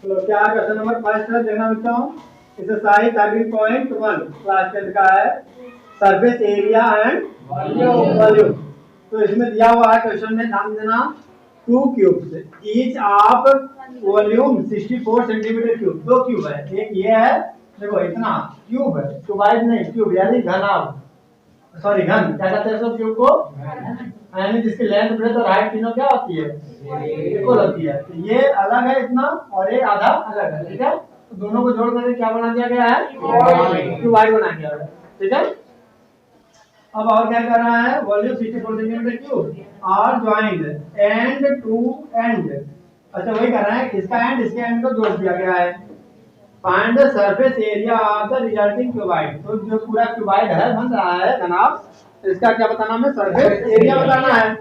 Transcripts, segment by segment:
चलो क्या question number 5 है देखना बच्चों। एक्सरसाइज 13.1 क्लास 10 का है, सरफेस एरिया एंड वॉल्यूम। तो इसमें दिया हुआ है क्वेश्चन में, ध्यान देना, 2 cubes each of volume 64 centimetre cube. 2 cube है, एक ये है, देखो इतना क्यूब है, क्यूबाइड नहीं, क्यूब यानी घनाभ, सॉरी घन, क्या कहते हैं सब क्यूब को, यानी जिसकी लेंथ ब्रेथ और हाइट तीनों क्या होती है, इक्वल होती है। तो ये अलग है इतना और ये आधा अलग है, ठीक है। तो दोनों को जोड़ करके क्या बना दिया गया है, क्यूबाइड बना दिया गया, ठीक है। अब और क्या कर रहा है, volume 64 centimetre cube are joint end to end. अच्छा वही कर रहा है, इसका एंड इसके एंड को जोड़ दिया गया है। Find the surface area of the resulting cuboid. तो जो पूरा क्यूबाइड है बन रहा है जनाब, इसका क्या बताना है, सरफेस एरिया बताना है।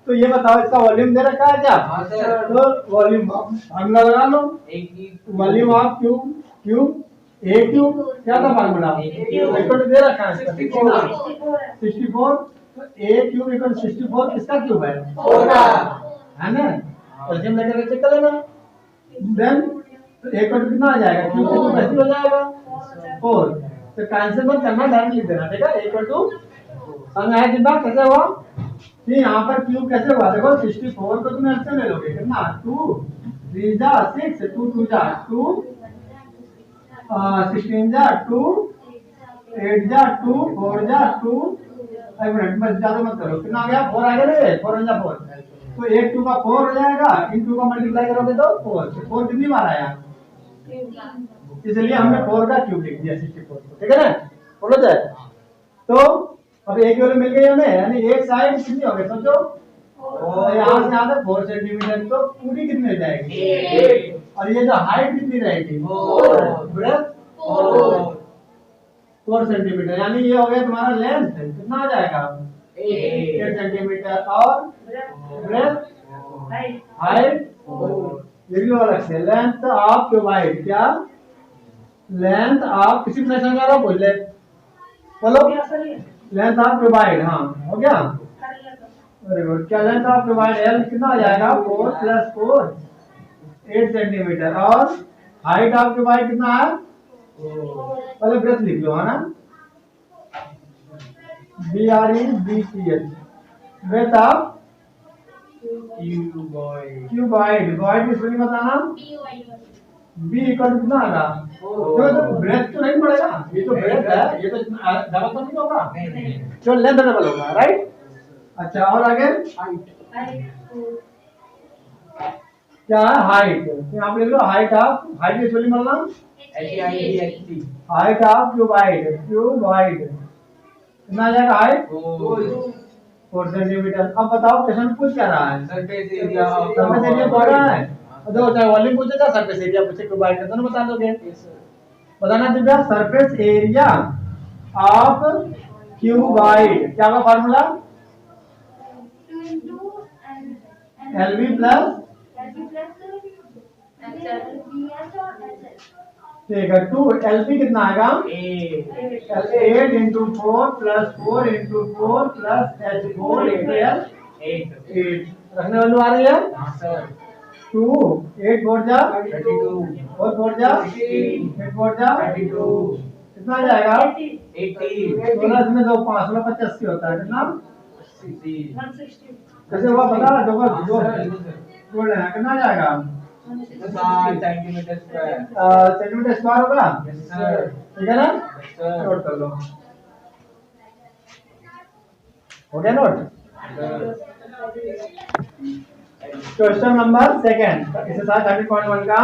तो ये बताओ इसका वॉल्यूम दे रखा है क्या, तो वॉल्यूम फार्मूला लगा लो, volume of cube, cube A cube क्या था फार्मूला, इक्वल दे रखा है 64। तो ए क्यूब इक्वल 64 किसका क्यूब है ना, और जिम लेकर चेक कर लेना। देन तो एक और कितना आ जाएगा, क्यूब से तो कैंसिल हो जाएगा 4। तो कैंसिल मत करना, डायरेक्ट लिख देना, ठीक है। इक्वल टू समझ आया जिम्बा कैसे हुआ, कि यहाँ पर क्यूब कैसे हुआ, देखो 64 को तुम ऐसे ले लोगे, कितना 2 3 जा 6 2 2 जा 2 16 जा 2 8 जा 2 4 जा 2। एक मिनट बस ज्यादा मत करो, कितना आ गया 4 आ गया रे, 4 जा 4। तो 8 2 का 4 हो जाएगा, इन 2 का मल्टीप्लाई करोगे तो 4 कितनी बार आया, इसलिए हमने 4 का क्यूब लिख दिया 64 को, ठीक है ना, बोलो जाए। तो अब एक वैल्यू मिल गई हमें, यानी एक साइड कितनी हो गई सोचो, यहाँ से यहाँ तक 4 सेंटीमीटर, तो पूरी कितनी हो जाएगी, और ये जो हाइट कितनी रहेगी 4 सेंटीमीटर, यानी ये हो गया तुम्हारा लेंथ, कितना आ जाएगा 8 सेंटीमीटर, और ब्रेथ हाइट लिख लो अलग से, लेंथ ऑफ क्यूबाइड, क्या लेंथ ऑफ, किसी ने समझा रहा बोले बोलो, लेंथ ऑफ क्यूबाइड, हाँ हो गया, वेरी गुड। क्या लेंथ ऑफ क्यूबाइड एल कितना आ जाएगा 4 + 4 8 सेंटीमीटर, और हाइट ऑफ क्यूबाइड कितना है, पहले ब्रेथ लिख लो, है ना, BRETH, breadth of cuboid, cuboid की स्पेलिंग बताना, बी इक्वल टू कितना आएगा, तो ब्रेथ तो नहीं पड़ेगा, ये तो ब्रेथ है, ये तो डबल तो नहीं होगा, जो लेंथ डबल होगा, राइट। अच्छा और आगे क्या है, हाइट, यहाँ पे लिख लो हाइट ऑफ, हाइट की स्पेलिंग बताना, हाइट ऑफ क्यूबाइड, क्यूबाइड कितना आ जाएगा हाइट 4 सेंटीमीटर। अब बताओ क्वेश्चन पूछ क्या रहा है, सरफेस एरिया बोल रहा है, देखो चाहे वॉल्यूम पूछे चाहे सरफेस एरिया पूछे, क्यूबाइड का दोनों बता दोगे। बताना Divya, surface area of cuboid क्या होगा फार्मूला, LV प्लस, ठीक है 2 LP कितना आएगा 8 into 4 plus 4 into 4 plus H4 into L 8 रखने वाली आ रही है 2 8 4 जा 32 और 4 जा 8 4 जा 32 कितना आ जाएगा 80 16 में 2 5 16 85 होता है, कितना 160 कैसे हुआ पता है, दो जोड़ लेना, कितना आ जाएगा सेंटीमीटर स्क्वायर होगा, ठीक है ना, नोट कर लो, हो गया नोट। क्वेश्चन नंबर 2 एक्सरसाइज 13.1 का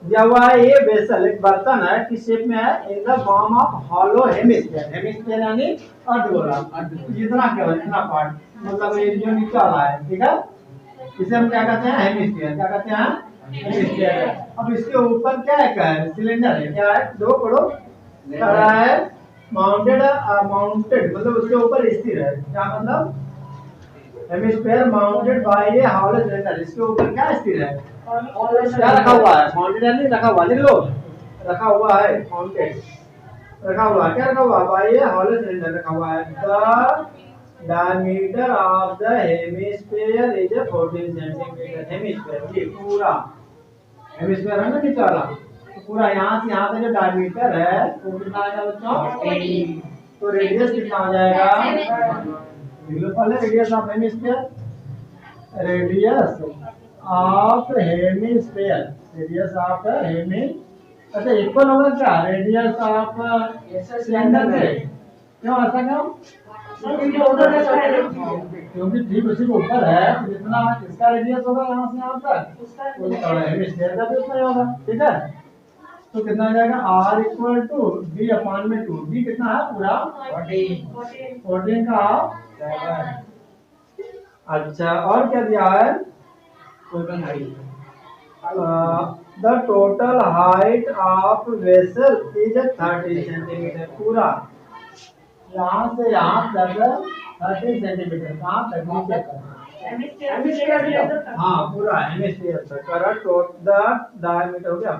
दिया हुआ है, ये वेसल एक बर्तन है, किस शेप में है, इन the form of hollow hemisphere, hemisphere यानी अर्धगोला, इतना केवल इतना पार्ट, मतलब ये जो नीचे वाला है, ठीक है, इसे हम क्या कहते हैं हेमिस्फीयर, क्या कहते हैं हेमिस्फीयर। अब इसके ऊपर क्या है, सिलेंडर है, क्या है 2 करोड़ कर रहा है, माउंटेड माउंटेड मतलब उसके ऊपर स्थिर है, क्या मतलब हेमिस्फीयर माउंटेड बाय ए हॉलो सिलेंडर, इसके ऊपर क्या स्थिर है, क्या रखा हुआ है, माउंटेड यानी रखा हुआ, लिख लो रखा हुआ है, माउंटेड रखा हुआ है, क्या रखा हुआ बाय ए हॉलो सिलेंडर रखा हुआ है, the diameter of the hemisphere is a 14 centimeter, hemisphere ये पूरा हेमिस्फीयर है ना नीचे वाला, तो पूरा यहाँ से यहाँ तक जो डायमीटर है वो कितना आएगा बच्चों? तो रेडियस कितना हो जाएगा? लिख लो पहले radius of hemisphere, radius of hemisphere, radius of hemi, अच्छा इक्वल होगा क्या रेडियस ऑफ सिलेंडर से? क्यों ऐसा क्यों? क्योंकि ठीक उसी के ऊपर है, तो जितना इसका रेडियस होगा यहाँ से यहाँ तक उतना हेमिस्फीयर का भी उतना ही होगा, ठीक है? तो कितना आ जाएगा? R equal to D upon में 2, D कितना है पूरा? 14 का हाफ। अच्छा और क्या दिया है? The total height of vessel is 30 centimetre, पूरा यहाँ से यहाँ तक 30 सेंटीमीटर, कहाँ तक? नीचे तक। हाँ पूरा हेमिस्फीयर तक। करेक्ट। द डायमीटर हो गया,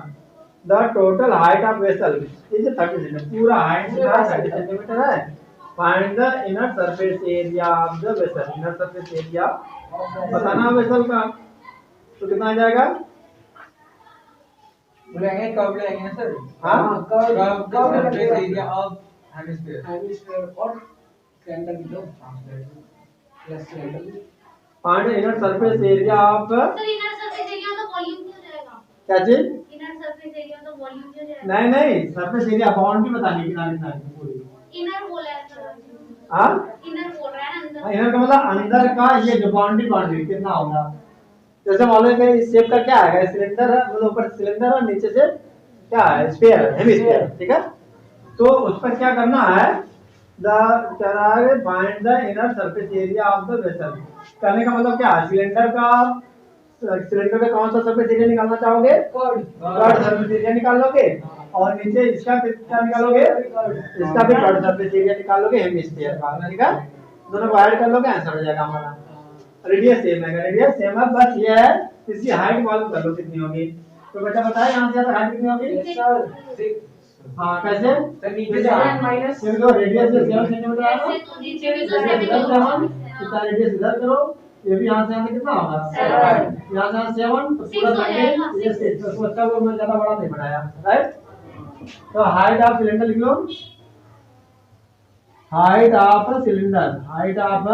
the total height of vessel is 30 centimetre, पूरा हाइट कितना 30 सेंटीमीटर है। Find the inner surface area of the vessel, inner surface area बताना वेसल का, तो कितना आ जाएगा? बोलेंगे कर्व लेंगे ना सर? हाँ curve surface area of hemisphere और सिलेंडर की लो plus cylinder. Find inner surface area of, sir inner surface area तो वॉल्यूम क्यों जाएगा? क्या चीज? इनर सरफेस एरिया तो वॉल्यूम क्यों जाएगा? नहीं सरफेस एरिया बाउंड्री बतानी किनारे किनारे की पूरी। इनर बोला है सर। हाँ इनर बोल रहा है ना, अंदर। इनर का मतलब अंदर का, ये जो बाउंड्री कितना होगा? जैसे मान लो कि इस शेप का क्या है, सिलेंडर है, मतलब ऊपर सिलेंडर और नीचे से क्या है? स्फीयर है, हेमिस्फीयर, ठीक है? तो उस पर क्या करना है? Find the inner surface area of the vessel, करने का मतलब क्या है? सिलेंडर का कौन सा सरफेस एरिया निकालना चाहोगे? कर्ड सरफेस एरिया निकालोगे, और नीचे इसका क्या निकालोगे? इसका भी कर्ड सरफेस एरिया निकालोगे हेमिस्फीयर का, ठीक है? दोनों को ऐड कर लोगे, आंसर हो जाएगा हमारा। रेडियस सेम है, रेडियस सेम है, बस ये है इसकी हाइट मालूम कर लो कितनी होगी। तो बेटा बताए यहाँ से यहाँ तक हाइट कितनी होगी? हाँ कैसे? देखो रेडियस से 7 सेंटीमीटर आएगा, नीचे भी तो 7 कितना रेडियस इधर करो, ये भी यहाँ से यहाँ तक कितना होगा? 7, यहाँ से 7, तो पूरा 30, ये 6, तो अच्छा वो मैं ज्यादा बड़ा नहीं बनाया, राइट? तो हाइट ऑफ सिलेंडर लिख लो, height of cylinder, height of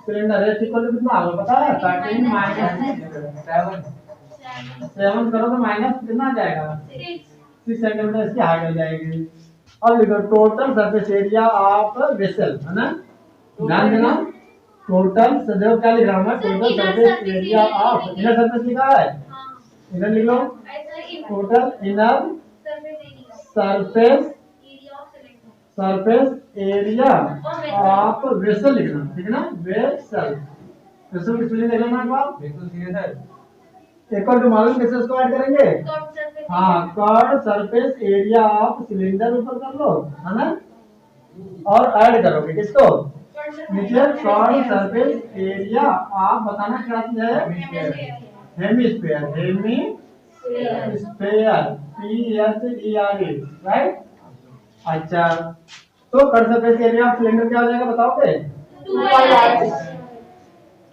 cylinder है इक्वल टू कितना होगा पता है? 13 माइनस 7 करो तो माइनस कितना आ जाएगा? 6 सेंटीमीटर इसकी हाइट हो जाएगी। अब लिखो total surface area of vessel, है ना? ध्यान देना, टोटल सदैव क्या लिख रहा हूं मैं? Total surface area of, inner surface लिखा है, इधर लिख लो total inner surface area of vessel लिखना, ठीक है ना? वेसल, वेसल की स्पेलिंग देख लेना एक बार। बिल्कुल ठीक है सर। इक्वल टू मालूम कैसे इसको ऐड करेंगे? हाँ curved surface area of cylinder ऊपर कर लो, है ना? और ऐड करोगे किसको? नीचे कर्ड सरफेस एरिया आप बताना क्या चीज है? Hemisphere, hemisphere PHERE, right? अच्छा तो curd surface area of cylinder क्या हो जाएगा बताओगे?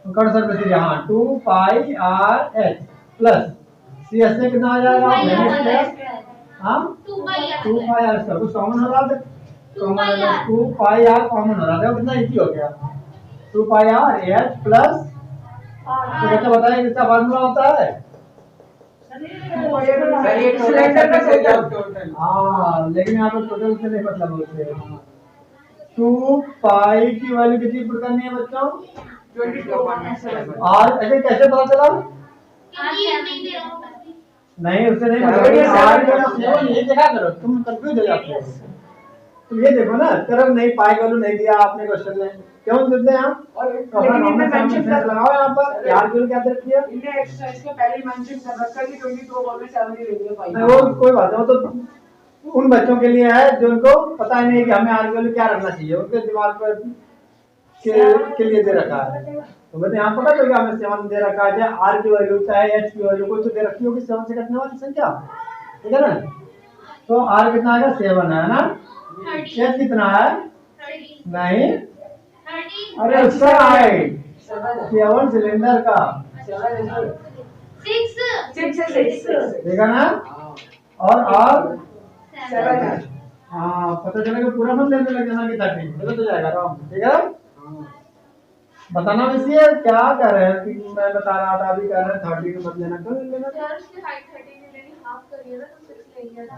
कर्ड सरफेस एरिया, हाँ 2 पाई RH प्लस CS से कितना आ जाएगा? हाँ 2 पाई R, सब कुछ कॉमन हो रहा है, कॉमन हो रहा है, 2 पाई R कॉमन हो रहा है, कितना इजी हो गया? 2 पाई R H प्लस, तो कैसे बताइए किसका फार्मूला होता है? सर ये सिलेंडर का एरिया टोटल। हाँ लेकिन यहाँ पे टोटल से नहीं मतलब होते, 2 पाई की वैल्यू कितनी पुट करनी है बच्चों? 22.7। और ऐसे कैसे पता चला? नहीं उससे नहीं मतलब, ये देखा करो, तुम कंफ्यूज हो जाते हो। तुम ये देखो ना, तरफ नहीं पाई वैल्यू नहीं दिया आपने क्वेश्चन में, क्यों देते हैं आप? और अपना नॉर्मल मेंशन कर लगाओ यहाँ पर, यार क्यों क्या दे दिया? इन्हें एक्सरसाइज के पहले मेंशन कर रखा है कि 22.7 ही लेंगे भाई। नहीं वो कोई बात नहीं, वो तो उन बच्चों के लिए है जिनको पता ही नहीं कि हमें आर वैल्यू क्या रखना चाहिए, उनके दिमाग पर के लिए दे रखा है। तो कहते यहाँ पता चल गया हमें 7 दे रखा है, आर की वैल्यू चाहे एच की वैल्यू कोई तो दे रखी होगी 7 से कटने वाली संख्या, ठीक है ना? तो आर कितना आएगा? 7 है ना? एच कितना है? नहीं अरे उसका हाइट 7 सिलेंडर का 6 देखा ना। और 7 हाँ पता चलेगा पूरा मत लेने लग जाना कि 13 गलत हो जाएगा आराम से, ठीक है। बताना वैसे क्या कर रहे हैं कि मैं बता रहा था अभी कह रहे हैं 13 मत लेना, क्यों नहीं लेना? यार उसकी हाइट 13 नहीं लेनी, हाफ करिए ना तो 6 ले लिया था।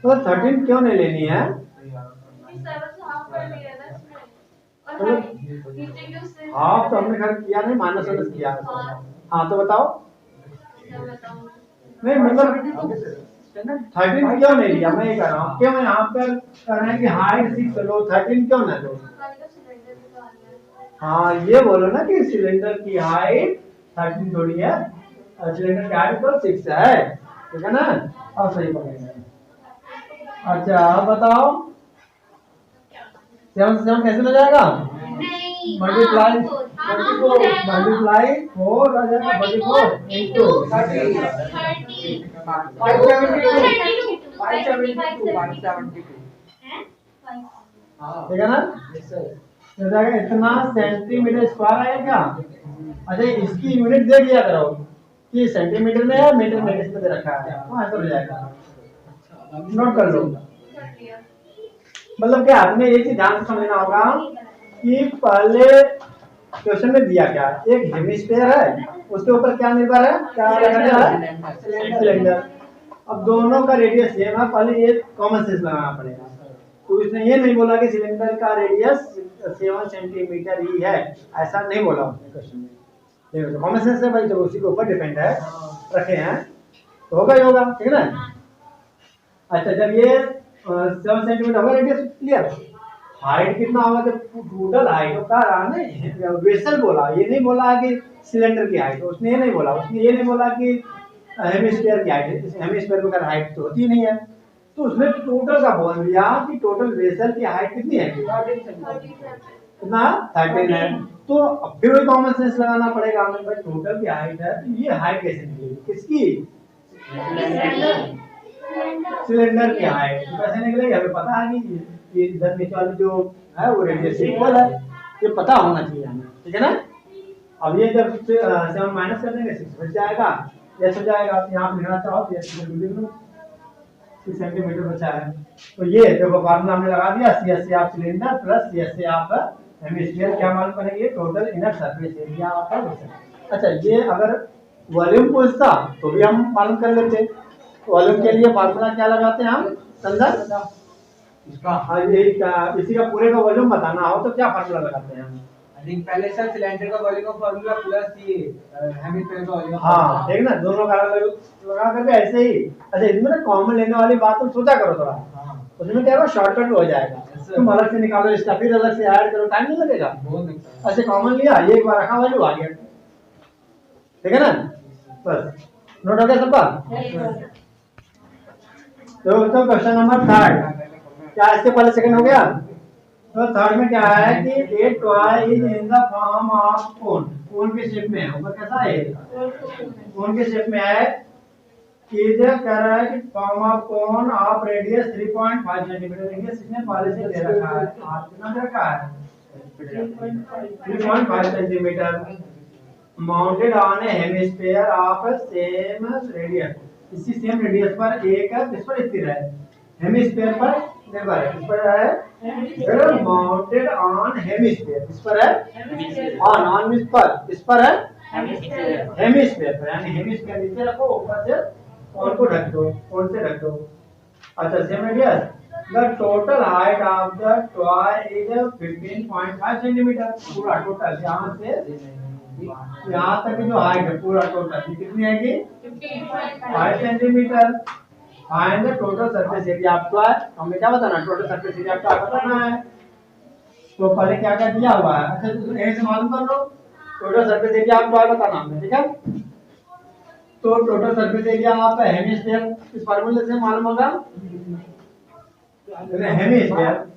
तो 13 क्यों नहीं लेनी है? 7 से हाफ कर लिया ना इसमें। और तो नीचे की उससे हाफ तो हमने खर्च किया नहीं, माइनस वाइनस किया है। हाँ तो बताओ। क्या बताऊं? नहीं मतलब 13 क्यों नहीं लिया, मैं ये कह रहा हूँ क्यों यहाँ पर कह रहे हैं कि हाइट 6 लो, 13 क्यों ना लो? सिलेंडर निकालना है। हाँ ये बोलो ना कि सिलेंडर की हाइट 13 थोड़ी है, सिलेंडर की हाइट तो 6 है, ठीक है ना। अब सही पकड़ेंगे। अच्छा अब बताओ 7 से 7 कैसे हो जाएगा? नहीं मल्टीप्लाई हाँ, हो जाएगा। मल्टीप्लाई 4 आ जाएगा, 44 into 30 ठीक है ना। हो जाएगा इतना सेंटीमीटर स्क्वायर आएगा। अच्छा इसकी यूनिट देख लिया करो कि सेंटीमीटर में है मीटर में, किसमें दे रखा है, तो आंसर हो जाएगा। नोट कर लो। मतलब क्या आपने एक चीज ध्यान से समझना होगा कि पहले क्वेश्चन में दिया क्या, एक हेमिस्फीयर है उसके ऊपर क्या निर्भर है, क्या रखा है, सिलेंडर। अब दोनों का रेडियस सेम है, पहले ये कॉमन सेंस लगाना पड़ेगा। तो इसने ये नहीं बोला कि सिलेंडर का रेडियस 7 सेंटीमीटर ही है, ऐसा नहीं बोला उसने क्वेश्चन में। कॉमन सेंस है भाई, जब उसी के ऊपर डिपेंड है रखे हैं तो होगा ही होगा, ठीक है ना। अच्छा जब ये 7 सेंटीमीटर होगा रेडियस क्लियर, हाइट कितना होगा, जब टोटल हाइट का रहा ना वेसल बोला, ये नहीं बोला कि सिलेंडर की हाइट, उसने ये नहीं बोला, उसने ये नहीं बोला कि हेमिस्फीयर की हाइट, हेमिस्फीयर में हाइट तो होती नहीं है, तो उसने टोटल का बोल दिया कि टोटल वेसल की हाइट कितनी है, कितना 13 है। तो अब फिर वही कॉमन सेंस लगाना पड़ेगा हमें, भाई टोटल की हाइट है तो ये हाइट कैसे निकलेगी, किसकी, सिलेंडर की हाइट तो कैसे निकलेगी, हमें पता है कि ये इधर नीचे वाली जो है वो रेडियस इक्वल है, ये पता होना चाहिए हमें, ठीक है ना। अब ये जब 7 माइनस कर देंगे 6 बच जाएगा, यस हो जाएगा। तो यहाँ लिखना चाहो तो यस लिख लो, 6 सेंटीमीटर बचा है। तो ये देखो फार्मूला हमने लगा दिया, सी एस से आप सिलेंडर प्लस सी एस से आप हेमिस्फीयर क्या मालूम करेंगे, टोटल इनर सरफेस एरिया आपका बचा। अच्छा ये अगर वॉल्यूम पूछता तो भी हम मालूम कर लेते। वॉल्यूम के लिए फार्मूला क्या लगाते हैं हम, संदर्भ इसका इसी का पूरे का वॉल्यूम बताना हो तो क्या फार्मूला लगाते हैं हम? आई थिंक पहले सर सिलेंडर का वॉल्यूम का फार्मूला प्लस ये हेमिस्फीयर का वॉल्यूम। हाँ ठीक ना, दोनों का अलग लगा करके ऐसे ही। अच्छा इसमें ना कॉमन लेने वाली बात तो सोचा करो थोड़ा, उसमें क्या होगा शॉर्टकट हो जाएगा, तुम अलग से निकालो इसका फिर अलग से ऐड करो, टाइम नहीं लगेगा। ऐसे कॉमन लिया, ये एक बार रखा वैल्यू आ गया, ठीक है ना। बस नोट हो गया सबका। तो क्वेश्चन नंबर 3 क्या इसके पहले सेकंड हो गया। तो थर्ड में क्या है कि A toy is in the form of cone, cone के शेप में है, ऊपर कैसा है, कोन के शेप में है। इज कह रहा है कि form of cone of radius 3.5 centimetre, radius इसने पहले से दे रखा है, आप कितना दे रखा है 3.5 centimetre, mounted on A hemisphere of same radius, इसी सेम रेडियस पर एक इस पर स्थिर है, हेमिस्फीयर पर निर्भर है, इस पर है माउंटेड ऑन हेमिस्फीयर, इस पर है ऑन इस पर है हेमिस्फीयर पर, यानी हेमिस्फीयर नीचे रखो, ऊपर से कोन को ढक दो, कोन से ढक दो। अच्छा same radius, the total height of the toy is 15.5 centimetre, पूरा टोटल यहाँ से यहाँ तक की जो हाइट है पूरा टोटल कितनी है कि 5 centimetre. Find the total surface area आपका, हमें क्या बताना है, टोटल सरफेस एरिया आपका बताना है। तो पहले क्या क्या दिया हुआ है, अच्छा तो यहीं से मालूम कर लो, टोटल सरफेस एरिया आपको बताना है, ठीक है। तो टोटल सरफेस एरिया आपका हेमिस्फीयर इस फार्मूले से मालूम होगा,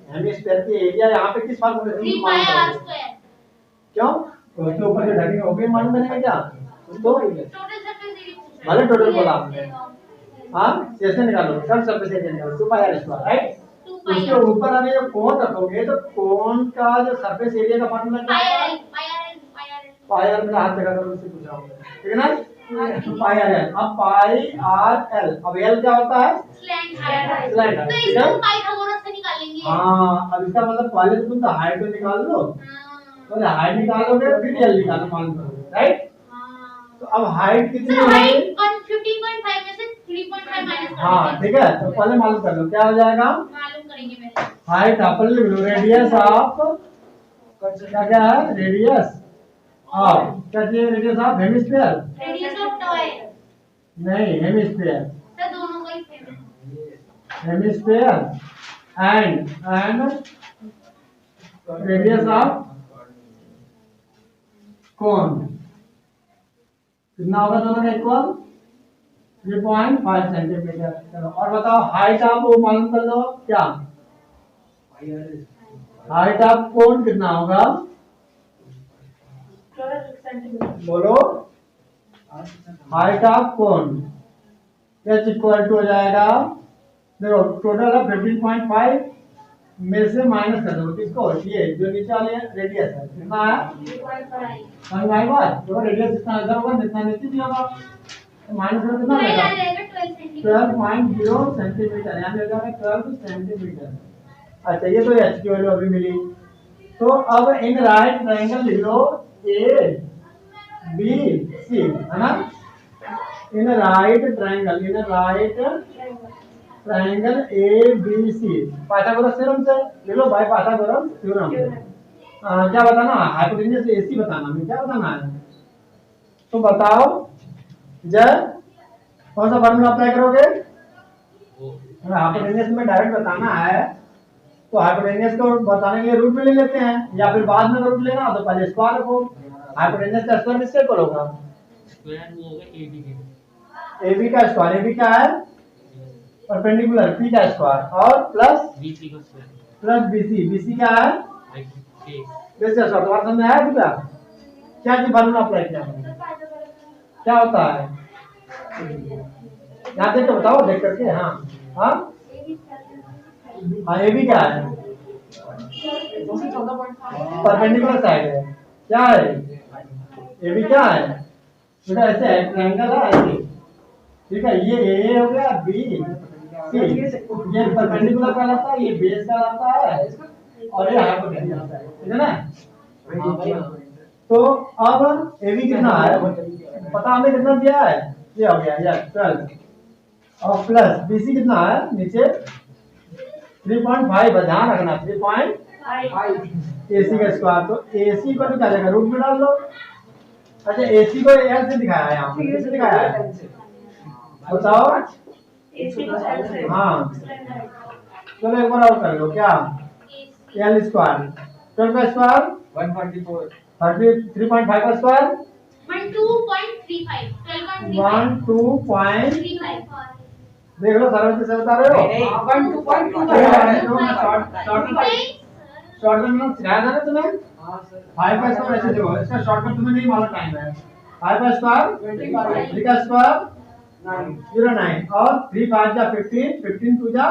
हेमिस्फीयर की एरिया यहाँ पे किस फार्मूले से 3 पाई आर स्क्वायर। क्यों, तो उसके ऊपर जो ढकेंगे वो भी मालूम करेंगे क्या, उसको टोटल सरफेस एरिया भले टोटल बोला आपने, हाँ कैसे निकालो, सब सरफेस एरिया निकालो 2 पाई आर स्क्वायर, राइट। उसके ऊपर अभी जो कोन रखोगे तो कोन का जो सरफेस एरिया का फार्मूला क्या है, पाई आर में हाथ लगा कर उससे पूछ रहा हूँ, ठीक है ना। पाई आर एल। अब पाई आर एल, अब एल क्या होता है? स्लैंट। स्लैंट, तो ठीक इसको है। पाइथागोरस से निकालेंगे। हाँ, अब इसका मतलब पहले तो तुम हाइट को निकाल लो, तो हाइट निकालोगे फिर एल निकालो, मान करोगे, राइट। तो अब हाइट कितनी सर होगी? हाइट 15.5 में से 3.5 माइनस कर हाँ देंगे। ठीक है, तो पहले मालूम कर लो क्या हो जाएगा। मालूम करेंगे पहले। हाइट अपन लिख लो, रेडियस ऑफ क्या क्या है, रेडियस ऑफ क्या चाहिए, radius of hemisphere, radius of toy. नहीं हेमिस्फीयर, सर दोनों का ही सेम है। Hemisphere and radius of cone कितना होगा दोनों का इक्वल 3.5 सेंटीमीटर। चलो और बताओ हाइट ऑफ वो मालूम कर लो क्या, हाइट ऑफ कोन कितना होगा, 12 सेंटीमीटर। बोलो। Height of cone H equal to हो जाएगा, देखो टोटल है 15.5 में से माइनस कर दो किसको, ये जो नीचे वाली रेडियस है कितना है, 3.5। समझ में आई बात। तो रेडियस जितना इधर होगा जितना नीचे भी होगा, तो माइनस कर कितना ट्वेल्व आ आएगा, जाएगा 12 सेंटीमीटर। 12.0 सेंटीमीटर, यानी हो जाएगा 12 सेंटीमीटर। अच्छा ये तो एच की वैल्यू अभी मिली। तो अब इन राइट ट्रायंगल लिख लो ए बी सी, है ना। In right triangle A B C Pythagoras theorem से ले लो भाई, पाइथागोरस थ्योरम। क्या बताना है, हाइपोटेन्यूस एसी बताना है, क्या बताना है तो बताओ। जय कौन सा फार्मूला अप्लाई करोगे, हाइपोटेन्यूस में डायरेक्ट बताना है तो हाइपोटेन्यूस को बताने के लिए रूट में ले लेते हैं, या फिर बाद में रूट लेना तो पहले स्क्वायर रखो। हाइपोटेन्यूस का स्क्वायर किससे इक्वल होगा, स्क्वायर वो होगा एबी के। AB का स्क्वायर, AB क्या है परपेंडिकुलर, P का स्क्वायर और प्लस बीसी का स्क्वायर प्लस BC, BC क्या है लाइक के। वैसे शॉर्ट वर्ड समझ आया क्या, क्या चीज फार्मूला अप्लाई किया हमने? क्या होता है यहाँ देख के बताओ, देख करके। हाँ हाँ हाँ, AB क्या है 214.5। परपेंडिकुलर साइड है, क्या है AB क्या है बेटा, ऐसे है ट्रायंगल है ऐसे, ठीक है। ये A हो गया, B C, ये परपेंडिकुलर कहलाता है, ये बेस कहलाता है और ये हाइपोटेन्यूस है, ठीक है ना। तो अब AB कितना है पता हमें, कितना दिया है, ये हो गया ये 12 और प्लस BC कितना है नीचे 3.5, ध्यान रखना 3.5 AC का स्क्वायर। तो AC को क्या जाएगा, रूट में डाल दो। अच्छा AC को L से दिखाया है, यहाँ पे किससे दिखाया है बताओ। AC को L से। हाँ चलो एक बार और कर लो, क्या L स्क्वायर 12 का स्क्वायर 144 3.5 का स्क्वायर 12.35 12.35। 12.35 देख लो सरल से बता रहे हो, नहीं 12.25। शॉर्टकट में सिखाया था ना तुम्हें, हां सर 5 का स्क्वायर ऐसे देखो, इसका शॉर्टकट तुम्हें नहीं मालूम, टाइम है 5 का स्क्वायर 25। 3 का स्क्वायर 09 और 3 5 जा 15, 15 2 जा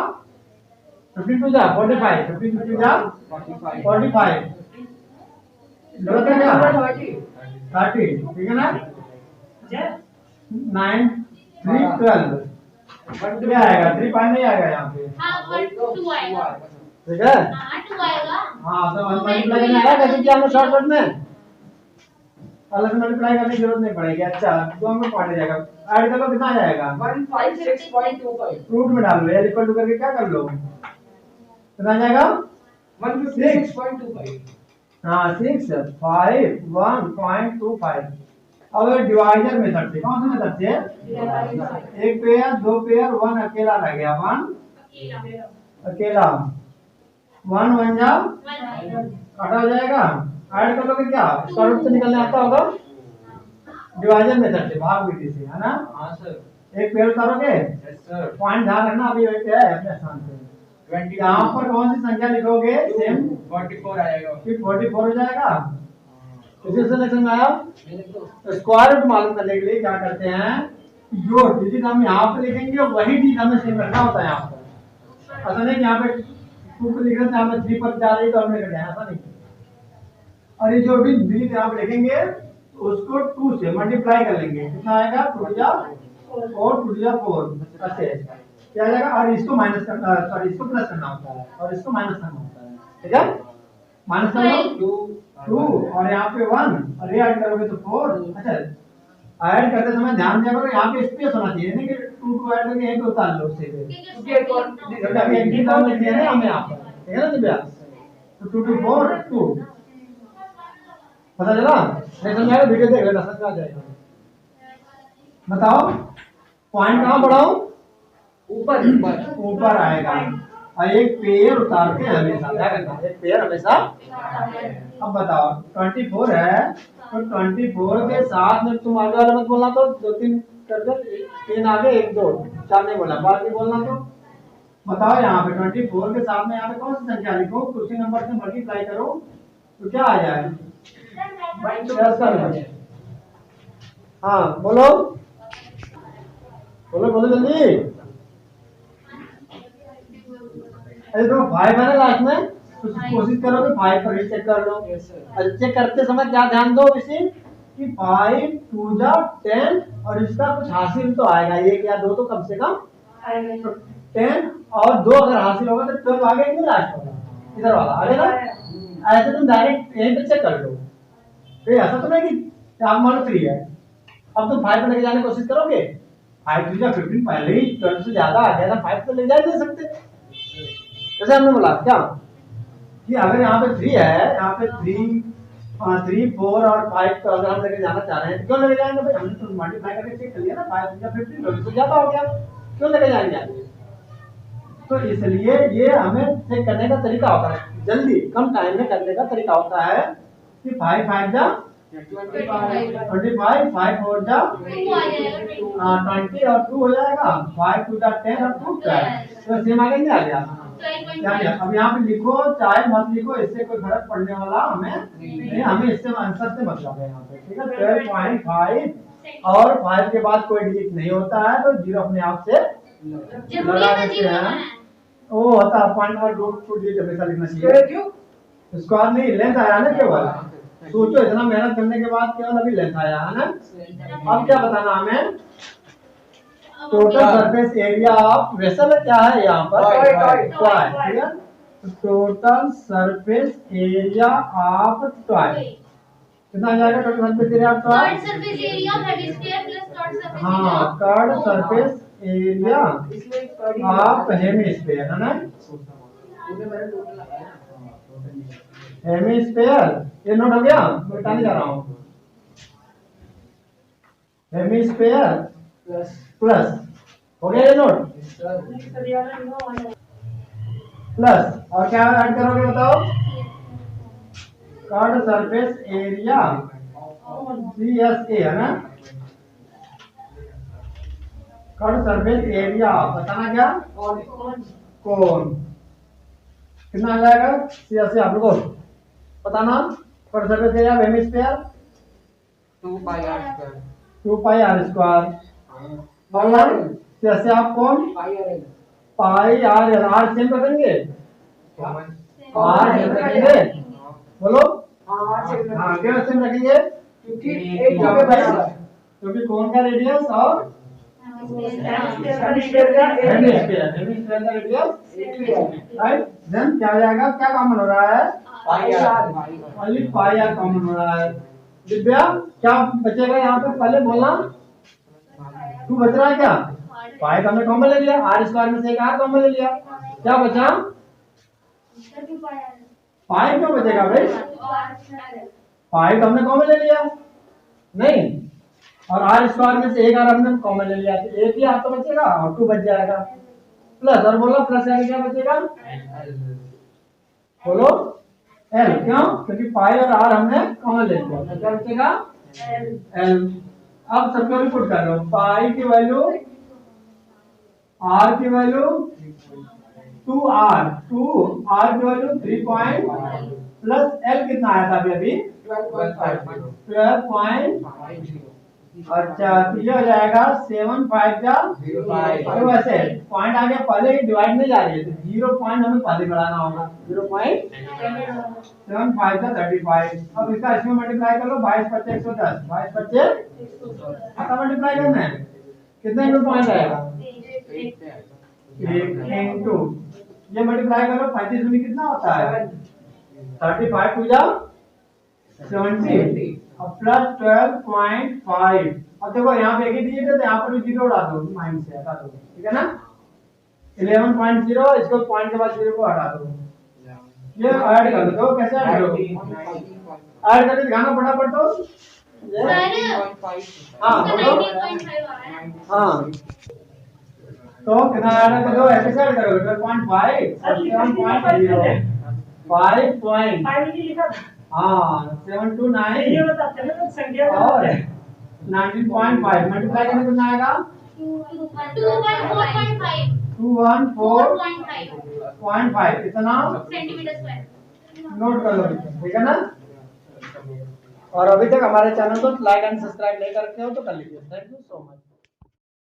45, 15 2 जा 45, गलत है क्या 30, ठीक है ना। 9 3 12 क्या आएगा, 3 5 नहीं आएगा यहाँ पे, हाँ 2 आएगा। ठीक है। हाँ 2 आएगा। हाँ तो मल्टीप्लाई करना है कैसे किया हमने शॉर्टकट में, अलग से मल्टीप्लाई करने की जरूरत नहीं पड़ेगी। अच्छा 2 में पड़ जाएगा, ऐड कर लो कितना आ जाएगा 156.25। रूट में डाल लो, एल इक्वल टू करके क्या कर लो कितना आ जाएगा 156.25। हाँ 6 5 1.25। अब डिवाइजर मेथड से, कौन सा मेथड से, एक पेयर दो पेयर 1 अकेला रह गया, 1 अकेला 1 1 जा काटा हो जाएगा, ऐड कर लोगे क्या स्क्वायर रूट से निकलने आता होगा, डिवाइजर मेथड से भाग विधि से, है ना। हां सर एक पेयर उतारोगे, यस सर पॉइंट ध्यान रखना अभी वही पे है अपने स्थान पे, 20 यहाँ पर कौन सी संख्या लिखोगे सेम 44 आएगा फिर 44 हो जाएगा। इसी से लेसन में आया स्क्वायर रूट मालूम करने के लिए क्या करते हैं, जो डिजिट हम यहाँ पे लिखेंगे वही डिजिट हमें सेम रखना होता है यहाँ पर, ऐसा नहीं कि यहाँ पे 2 पे लिख रहे थे हमें 3 पर जा रही तो हमने कर दिया, ऐसा नहीं। और ये जो भी डिजिट यहाँ पे लिखेंगे उसको 2 से मल्टीप्लाई कर लेंगे, कितना आएगा 2 या 4 ऐसे क्या आ जाएगा। और इसको माइनस करना, सॉरी इसको प्लस करना होता है और इसको माइनस करना होता है, ठीक है। माइनस कर लो 2 और यहाँ पे 1 और ये ऐड करोगे तो 4। अच्छा ऐड करते समय ध्यान दिया करो, यहाँ पे स्पेस होना चाहिए नहीं कि 2 ऐड करके यहीं पे उतार लो सीधे, क्योंकि अभी एक ही टर्म लिख दिया ना हमें यहाँ पर, ठीक है ना दिव्या। तो 2 2 4 2 पता चला, नहीं समझाएगा वीडियो देख लेना, समझ आ जाएगा। बताओ पॉइंट कहाँ बढ़ाओ, ऊपर ऊपर आएगा और एक पेयर उतारते हैं हमेशा, क्या करना है एक पेयर हमेशा। अब बताओ 24 है तो 24 के साथ में तुम आगे वाला मत बोलना, तो 2 3 कर दो, 3 आगे 1 2 4 नहीं बोलना, बाद में बोलना। तो बताओ यहाँ पे 24 के साथ में यहाँ पे कौन सी संख्या लिखो, कुर्सी नंबर से मल्टीप्लाई करो तो क्या आ जाए। हाँ बोलो बोलो बोलो जल्दी। अरे तो 5 है ना लास्ट में, तो कोशिश करो कि 5 पर ही चेक कर लो। चेक करते समय क्या ध्यान दो इसी कि 5 2 जा 10 और इसका कुछ हासिल तो आएगा, 1 या 2 तो कम से कम 10 और 2 अगर हासिल होगा तो 12 आगे नहीं लास्ट होगा, इधर वाला आगे ना। ऐसे तुम डायरेक्ट यहीं पे चेक कर लो, फिर ऐसा तो नहीं कि आप मान लो 3 है, अब तुम 5 पे लेके जाने की कोशिश करोगे, 5 2 जा 15 पहले ही 12 से ज्यादा आ गया था, 5 तो ले जा नहीं सकते। जैसे हमने बोला क्या कि अगर यहाँ पे 3 है, यहाँ पे 3 4 और 5 को अगर हम लेके जाना चाह रहे हैं तो क्यों लेके जाएंगे भाई, हमने तो मल्टीप्लाई करके चेक कर लिया ना, 5 या 15 तो ज्यादा हो गया, क्यों लेके जाएंगे आगे। तो इसलिए ये हमें चेक करने का तरीका होता है, जल्दी कम टाइम में करने का तरीका होता है कि 5 5 जा 25 5 4 जा 20 और 2 हो जाएगा, 5 2 जा 10 और 2 तो सेम आगे नहीं आ गया। क्या अब यहाँ पे लिखो चाहे मत लिखो, इससे कोई फर्क पड़ने वाला हमें नहीं, हमें इससे आंसर से मतलब है यहाँ पे, ठीक है। 12.5 और 5 के बाद कोई डिजिट नहीं होता है तो 0 अपने आप से लगा देते हैं। वो होता है पॉइंट और रूट टू डिजिट हमेशा लिखना चाहिए। स्क्वायर नहीं लेंथ आया ना केवल, सोचो इतना मेहनत करने के बाद केवल अभी लेंथ आया है ना। अब क्या बताना हमें, total surface area of vessel क्या है यहाँ पर, टॉय, ठीक है। Total surface area of toy कितना आ जाएगा, total surface area of toy, curved surface area hemisphere plus curved surface area. हाँ curved surface area of hemisphere है ना, हेमिस्फीयर ये नोट हो गया, मैं बताने जा रहा हूँ। हेमिस्फीयर प्लस हो गया ये नोट, प्लस और क्या ऐड करोगे बताओ, कर्ड सरफेस एरिया CSA है ना, कर्ड सरफेस एरिया बताना क्या, कौन कितना आ जाएगा CSA आप लोगों को बताना। कर्ड सरफेस एरिया हेमिस्फीयर 2 पाई r स्क्वायर और CSA आप कौन पाई r सेम रखेंगे, r सेम रखेंगे बोलो, हाँ क्या सेम रखेंगे क्योंकि कौन का रेडियस और हेमिस्फीयर का रेडियस राइट। देन क्या हो जाएगा, क्या कॉमन हो रहा है, ओनली पाई r कॉमन हो रहा है। दिव्या क्या बचेगा यहाँ पे, पहले बोलना 2 बच रहा है क्या, पाई का हमने कॉमन ले लिया, r स्क्वायर में से एक r कॉमन ले लिया, क्या बचा पाई, क्यों बचेगा भाई, पाई का हमने कॉमन ले लिया नहीं, और r स्क्वायर में से एक r हमने कॉमन ले लिया, तो एक ही r तो बचेगा और 2 बच जाएगा, प्लस और बोलो प्लस यानी क्या बचेगा, बोलो l, क्यों क्योंकि पाई और r हमने कॉमन ले लिया, तो क्या बचेगा l। अब सबको भी पुट कर लो, पाई की वैल्यू r की वैल्यू 2r की वैल्यू 3 पॉइंट प्लस l कितना आया था अभी 12.50 अच्छा तो ये हो जाएगा 7 5 का 05 और वैसे पॉइंट आगे पहले ही डिवाइड नहीं जा रही है तो 0 पॉइंट हमें पहले बढ़ाना होगा 0.75 का 35। अब इसका इसमें मल्टीप्लाई कर लो 22 25 110 22 25 आता मल्टीप्लाई करना है कितने इंटू पॉइंट आएगा 1 इंटू ये मल्टीप्लाई करो 35 में कितना होता है 35 टू जा 70 अब प्लस 12.5। अब देखो यहाँ पे एक ही दिए थे तो यहाँ पर भी जीरो उड़ा दो माइनस से हटा दो ठीक है ना 11.0 इसको पॉइंट के बाद जीरो को हटा दो ये ऐड कर दो कैसे ऐड करोगे ऐड करके दिखाना फटाफट तो हाँ बोलो हाँ तो कितना ऐड कर दो ऐसे ऐड करोगे 12.5 7.0 5 पॉइंट हाँ 7 to 9 ये बताते हैं ना संख्या और 19.5 मल्टीप्लाई करने कितना आएगा 214.5 इतना नोट कर लो ठीक है ना। और अभी तक हमारे चैनल को लाइक एंड सब्सक्राइब नहीं करते हो तो कर लीजिए। Thank you so much.